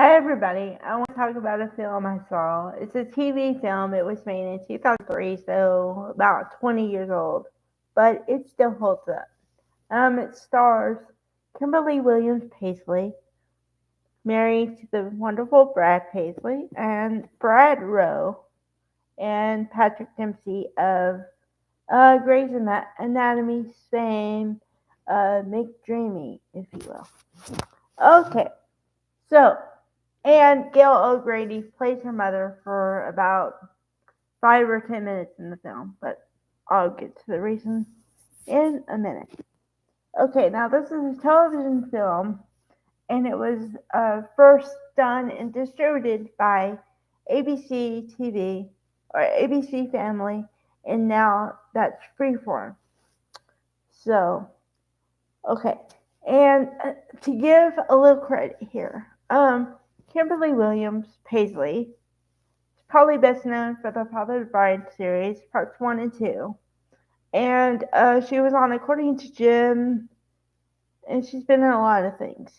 Hi everybody, I want to talk about a film I saw. It's a TV film. It was made in 2003, so about 20 years old, but it still holds up. It stars Kimberly Williams Paisley, married to the wonderful Brad Paisley, and Brad Rowe, and Patrick Dempsey of Grey's Anatomy fame, McDreamy, if you will. Okay, so and Gail O'Grady plays her mother for about 5 or 10 minutes in the film, but I'll get to the reason in a minute. Okay, now this is a television film, and it was first done and distributed by ABC TV or ABC Family, and now that's Freeform. So, okay, and to give a little credit here, Kimberly Williams Paisley is probably best known for the Father of the Bride series, parts 1 and 2. And she was on According to Jim, and she's been in a lot of things.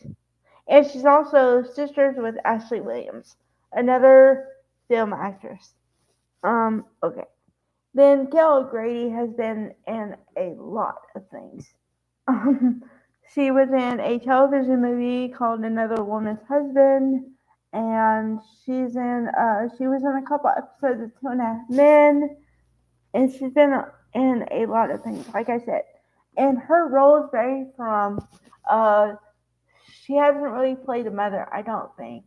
And she's also sisters with Ashley Williams, another film actress. Okay. Then Gail O'Grady has been in a lot of things. Um, she was in a television movie called Another Woman's Husband, and she was in a couple episodes of Two and a Half Men, and she's been in a lot of things, like I said. And her roles vary from uh, she hasn't really played a mother, I don't think.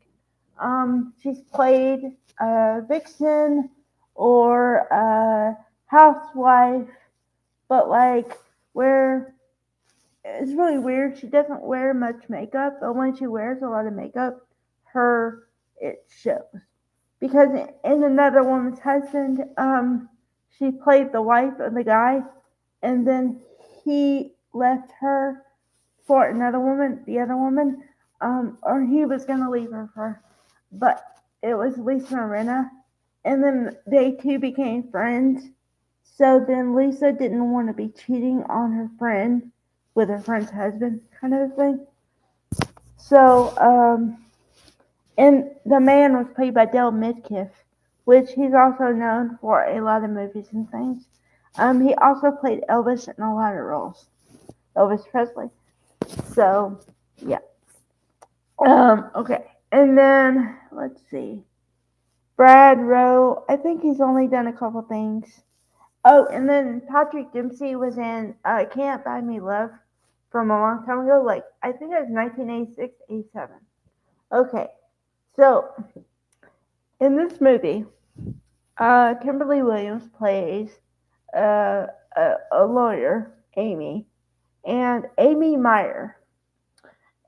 She's played a vixen or a housewife, but like where it's really weird. She doesn't wear much makeup, but when she wears a lot of makeup, her it shows. Because in Another Woman's Husband, she played the wife of the guy, and then he left her for another woman, the other woman, or he was gonna leave her for, but it was Lisa Rinna, and then they two became friends. So then Lisa didn't want to be cheating on her friend with her friend's husband, kind of a thing. So, and the man was played by Dale Midkiff, which he's also known for a lot of movies and things. He also played Elvis in a lot of roles, Elvis Presley. So, yeah. Okay. And then, let's see. Brad Rowe, I think he's only done a couple things. Oh, and then Patrick Dempsey was in Can't Buy Me Love from a long time ago. Like, I think it was 1986, 87. Okay. So, in this movie, Kimberly Williams plays a lawyer, Amy, and Amy Meyer.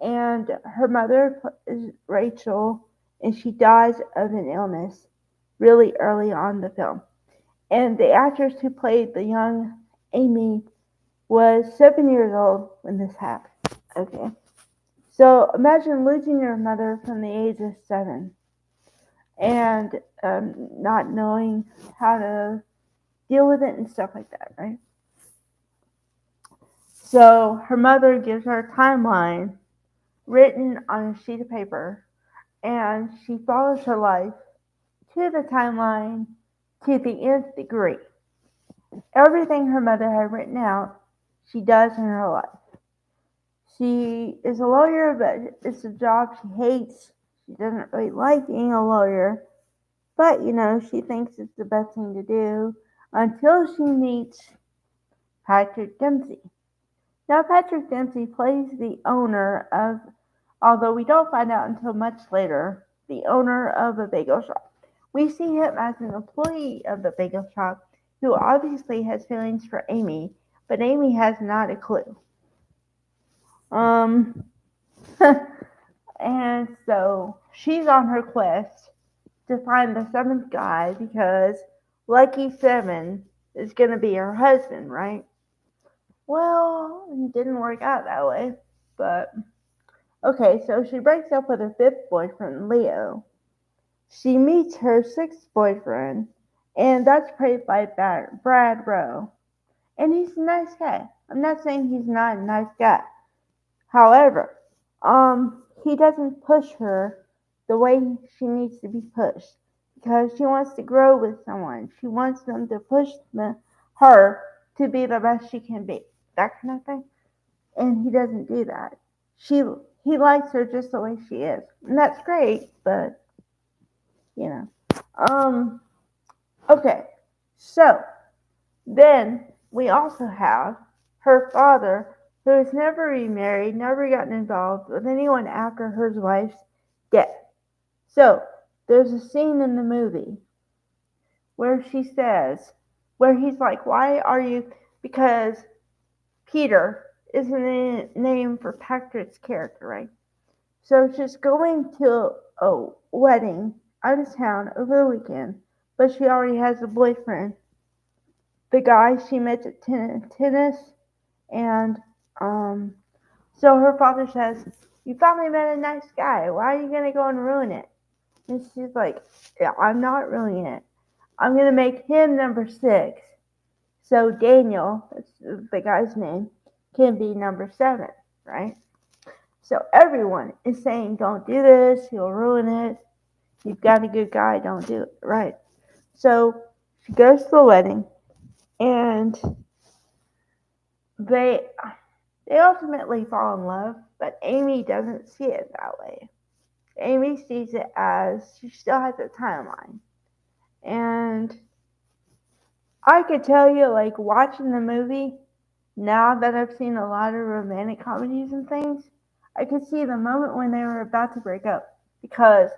And her mother is Rachel, and she dies of an illness really early on in the film. And the actress who played the young Amy was 7 years old when this happened. Okay. So imagine losing your mother from the age of 7 and not knowing how to deal with it and stuff like that, right? So her mother gives her a timeline written on a sheet of paper, and she follows her life to the timeline to the nth degree. Everything her mother had written out, she does in her life. She is a lawyer, but it's a job she hates. She doesn't really like being a lawyer, but she thinks it's the best thing to do until she meets Patrick Dempsey. Now, Patrick Dempsey plays the owner of, although we don't find out until much later, the owner of a bagel shop. We see him as an employee of the bagel shop who obviously has feelings for Amy, but Amy has not a clue. Um, and so she's on her quest to find the seventh guy because Lucky Seven is going to be her husband, right? Well, it didn't work out that way, but okay, so she breaks up with her fifth boyfriend, Leo. She meets her sixth boyfriend, and that's played by Brad Rowe. And he's a nice guy. I'm not saying he's not a nice guy. However, he doesn't push her the way she needs to be pushed because she wants to grow with someone. She wants them to push her to be the best she can be. That kind of thing. And he doesn't do that. She he likes her just the way she is. And that's great, but you know. Um okay. So then we also have her father, who has never remarried, never gotten involved with anyone after her wife's death. So there's a scene in the movie where she says, where he's like, why are you, because Peter is a name for Patrick's character, right? So she's going to a wedding out of town over the weekend, but she already has a boyfriend, the guy she met at tennis, and um, so her father says, "You finally met a nice guy. Why are you gonna go and ruin it?" And she's like, "Yeah, I'm not ruining it. I'm gonna make him number 6, so Daniel, that's the guy's name, can be number 7, right?" So everyone is saying, "Don't do this. You'll ruin it. You've got a good guy. Don't do it." Right? So she goes to the wedding, and they they ultimately fall in love, but Amy doesn't see it that way. Amy sees it as she still has a timeline. And I could tell you, like, watching the movie, now that I've seen a lot of romantic comedies and things, I could see the moment when they were about to break up because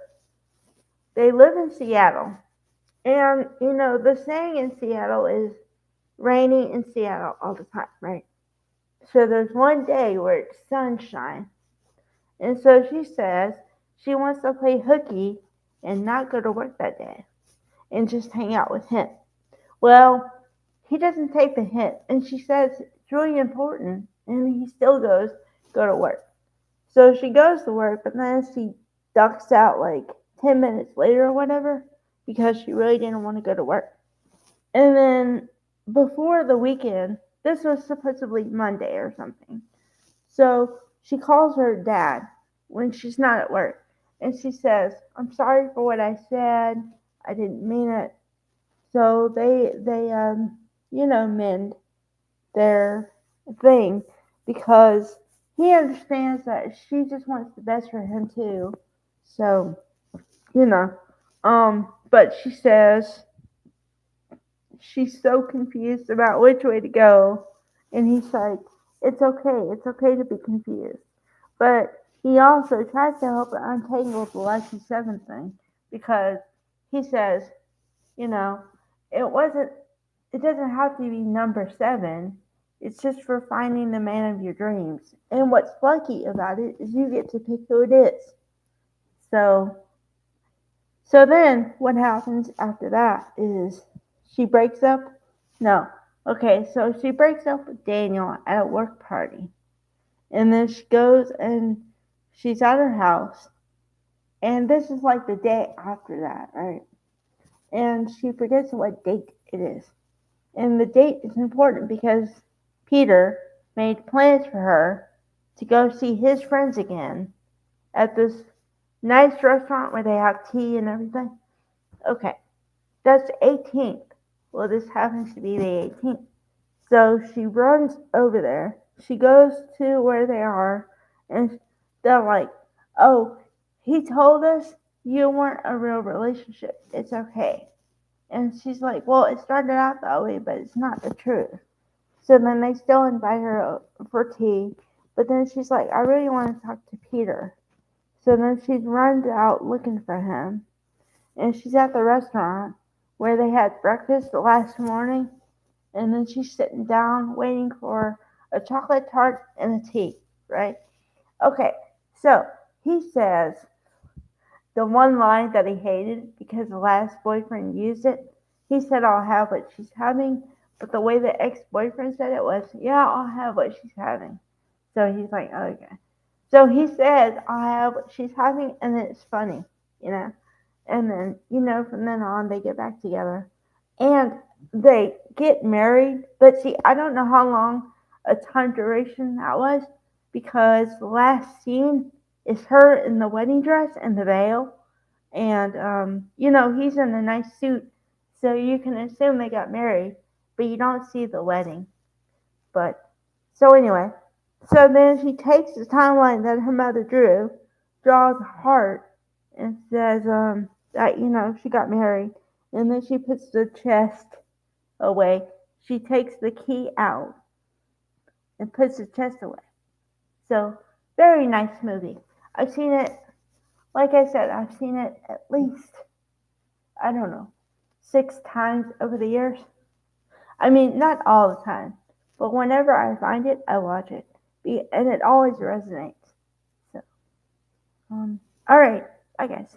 they live in Seattle. And, the saying in Seattle is rainy in Seattle all the time, right? So there's one day where it's sunshine. And so she says she wants to play hooky and not go to work that day and just hang out with him. Well, he doesn't take the hint, and she says it's really important, and he still go to work. So she goes to work, but then she ducks out like 10 minutes later or whatever because she really didn't want to go to work. And then before the weekend, this was supposedly Monday or something. So she calls her dad when she's not at work, and she says, "I'm sorry for what I said. I didn't mean it." So they mend their thing because he understands that she just wants the best for him too. So, you know, but she says she's so confused about which way to go, and he's like, it's okay to be confused. But he also tries to help her untangle the Lucky 7 thing because he says, you know, it wasn't, it doesn't have to be number 7. It's just for finding the man of your dreams. And what's lucky about it is you get to pick who it is. So, so then what happens after that is she breaks up. No. Okay, so she breaks up with Daniel at a work party. And then she goes and she's at her house. And this is like the day after that, right? And she forgets what date it is. And the date is important because Peter made plans for her to go see his friends again at this nice restaurant where they have tea and everything. Okay, that's the 18th. Well, this happens to be the 18th. So she runs over there. She goes to where they are, and they're like, "Oh, he told us you weren't a real relationship. It's okay." And she's like, "Well, it started out that way, but it's not the truth." So then they still invite her for tea, but then she's like, "I really want to talk to Peter." So then she runs out looking for him, and she's at the restaurant where they had breakfast the last morning, and then she's sitting down waiting for a chocolate tart and a tea, right? Okay, so he says the one line that he hated because the last boyfriend used it. He said, "I'll have what she's having," but the way the ex-boyfriend said it was, "Yeah, I'll have what she's having." So he's like, "Okay." So he says, "I'll have what she's having," and then it's funny, you know. And then, from then on, they get back together. And they get married. But see, I don't know how long a time duration that was because the last scene is her in the wedding dress and the veil. And you know, he's in a nice suit, so you can assume they got married, but you don't see the wedding. But so anyway, so then she takes the timeline that her mother drew, draws a heart, and says that you know she got married, and then she puts the chest away. She takes the key out and puts the chest away. So very nice movie. I've seen it, like I said, I've seen it at least, I don't know, 6 times over the years. I mean, not all the time, but whenever I find it, I watch it, and it always resonates. So, all right, bye guys.